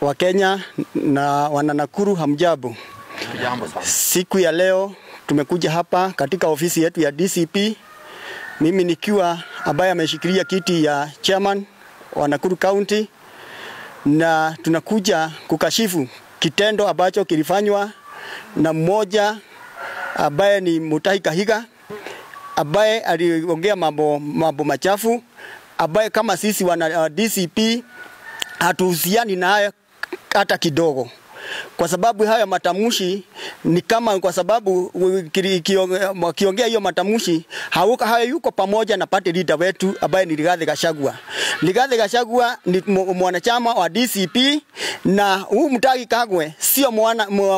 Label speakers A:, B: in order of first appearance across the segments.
A: wa Kenya na wananakuru hamjambo. Siku ya leo tumekuja hapa katika ofisi yetu ya DCP. Mimi nikiwa ambaye ameshikilia kiti ya chairman wa Nakuru County, na tunakuja kukashifu kitendo ambacho kilifanywa na mmoja ambaye ni Mutahi Kahiga, ambaye aliongea mambo machafu, ambaye kama sisi wana DCP hatuhusiani naye hata kidogo. Kwa sababu haya matamushi ni kama, kwa sababu kiongea hiyo matamushi hayuko pamoja na party leader wetu ambaye ni Rigathi Gachagua. Rigathi Gachagua ni mwanachama wa DCP, na huyu Mutahi Kagwe sio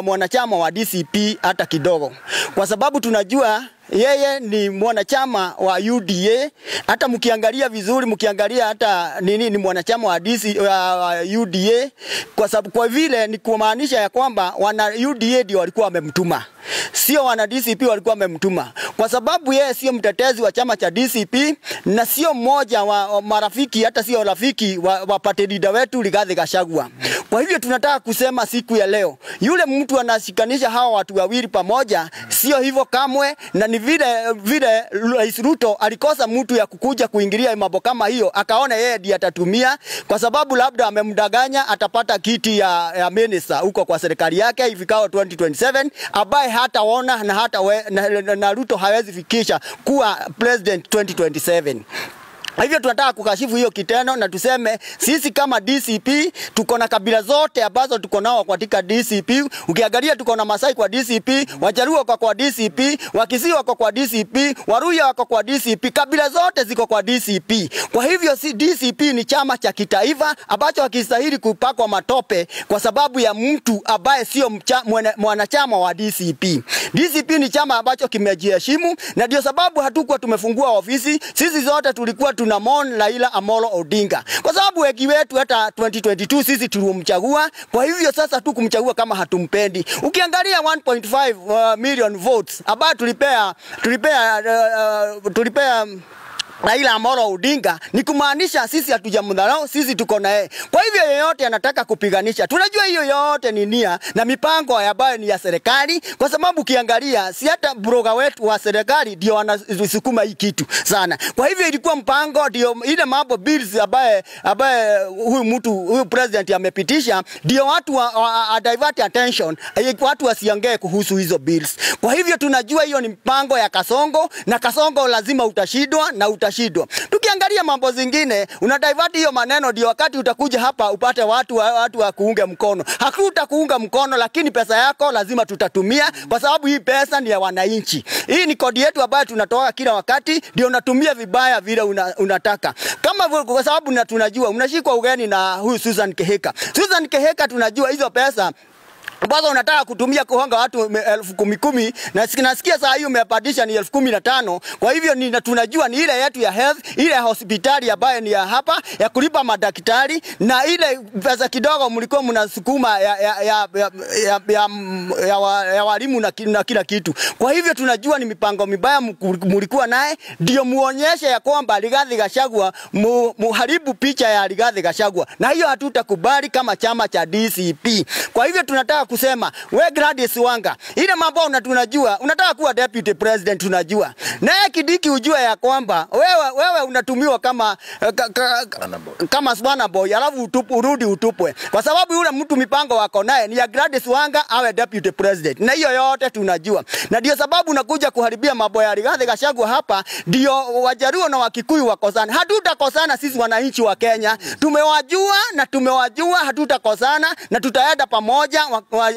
A: mwanachama wa DCP hata kidogo. Kwa sababu tunajua yeye ni mwanachama wa UDA. Hata mkiangalia vizuri, mkiangalia hata ni mwanachama wa UDA, kwa sababu kwa vile ni kumaanisha ya kwamba wana UDA ndio walikuwa wamemtuma, sio wana DCP walikuwa wamemtuma, kwa sababu yeye sio mtetezi wa chama cha DCP na sio mmoja wa marafiki, hata sio rafiki wa party leader wetu Rigathi Gachagua. Kwa hivyo tunataka kusema siku ya leo, yule mtu anashikanisha hawa watu wawili pamoja, sio hivyo kamwe, na ni vile Rais Ruto alikosa mtu ya kukuja kuingilia mambo kama hiyo, akaona yeye ndiye atatumia, kwa sababu labda amemdanganya atapata kiti ya minister huko kwa serikali yake ifikao 2027, ambaye hataona na Ruto hawezi fikisha kuwa president 2027. Hivyo tunataka kukashifu hiyo kitendo, na tuseme sisi kama DCP tuko na kabila zote ambazo tuko nao katika DCP. Ukiangalia tuko na Masai kwa DCP, Wajaluo wako kwa DCP, Wakisii wako kwa DCP, Waluhya wako kwa DCP, kabila zote ziko kwa DCP. Kwa hivyo si DCP ni chama cha kitaifa ambacho hakistahili kupakwa matope kwa sababu ya mtu ambaye sio mwanachama wa DCP. DCP ni chama ambacho kimejiheshimu, na ndio sababu hatukuwa tumefungua ofisi. Sisi zote tulikuwa tunamon Raila Amolo Odinga, kwa sababu wengi wetu hata 2022 sisi tulimchagua. Kwa hivyo sasa tu kumchagua kama hatumpendi. Ukiangalia 1.5 million votes ambayo tulipea Raila Amolo Odinga, ni kumaanisha sisi hatujamdharau, sisi tuko naye. Kwa hivyo yeyote anataka kupiganisha, tunajua hiyo yote ni nia na mipango ambayo ni ya serikali, kwa sababu ukiangalia si hata broga wetu wa serikali ndio wanasukuma hii kitu sana. Kwa hivyo ilikuwa mpango, ndio ile mambo bills ambaye huyu president amepitisha, ndio watu wa divert attention, watu wasiongee kuhusu hizo bills. Kwa hivyo tunajua hiyo ni mpango ya Kasongo, na Kasongo lazima utashindwa na utashindwa. Tukiangalia mambo zingine, una divert hiyo maneno, ndio wakati utakuja hapa upate watu wa kuunga mkono. Hakutakuunga mkono, lakini pesa yako lazima tutatumia, kwa sababu hii pesa ni ya wananchi. Hii ni kodi yetu ambayo tunatoa kila wakati, ndio unatumia vibaya vile unataka. Kwa sababu tunajua unashikwa ugeni na huyu Susan Kehika. Susan Kehika tunajua hizo pesa ambazo unataka kutumia kuhonga watu 10,000, na nasikia saa hiyo umepandisha ni 15,000. Kwa hivyo tunajua ni ile yetu ya health, ile ya hospitali ambayo ni ya hapa ya kulipa madaktari, na ile pesa kidogo mlikuwa mnasukuma ya walimu na kila kitu. Kwa hivyo tunajua ni mipango mibaya mlikuwa naye, ndio muonyeshe ya kwamba Rigathi Gachagua, muharibu picha ya Rigathi Gachagua, na hiyo hatutakubali kama chama cha DCP. Kwa hivyo tunataka kusema, we Gladys Wanga, ile mambo tunajua unataka kuwa deputy president, tunajua. Naye Kidiki ujue ya kwamba wewe unatumiwa kama Swana Boy, alafu urudi utupwe. Kwa sababu yule mtu mipango wako naye ni ya Gladys Wanga awe deputy president. Na hiyo yote tunajua. Na ndio sababu unakuja kuharibia mambo ya Rigathi Gachagua hapa, ndio Wajaluo na Wakikuyu wakosana. Hatutakosana sisi wananchi wa Kenya. Tumewajua, hatutakosana na tutaenda pamoja.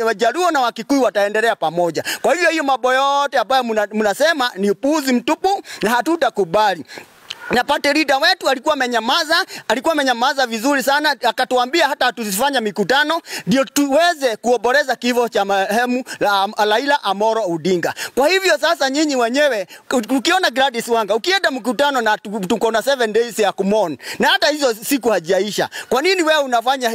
A: Wajaluo na Wakikuyu wataendelea pamoja. Kwa hivyo hiyo mambo yote ambayo mnasema ni upuzi mtupu, na hatutakubali. Na party leader wetu alikuwa amenyamaza vizuri sana, akatuambia hata tusifanye mikutano ndio tuweze kuoboreza kifo cha marehemu Raila Amolo Odinga. Kwa hivyo sasa nyinyi wenyewe ukiona Gladys Wanga, ukienda mkutano na tuko na 7 days ya kumon, na hata hizo siku hajaisha, kwa nini wewe unafanya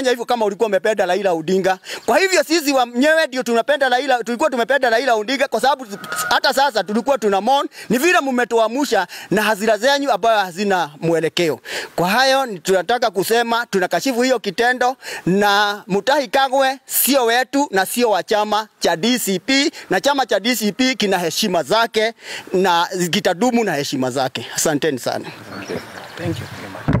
A: hivyo kama ulikuwa umependa Raila Odinga? Kwa hivyo sisi wenyewe ndio tulikuwa tumependa Raila Odinga, kwa sababu hata sasa tulikuwa tunamon. Ni vile mmetoamusha na hasira zenyu zenyu ambayo hazina mwelekeo. Kwa hayo tunataka kusema tunakashifu hiyo kitendo, na Mutahi Kagwe sio wetu na sio wa chama cha DCP, na chama cha DCP kina heshima zake na kitadumu na heshima zake. Asanteni sana.
B: Thank you.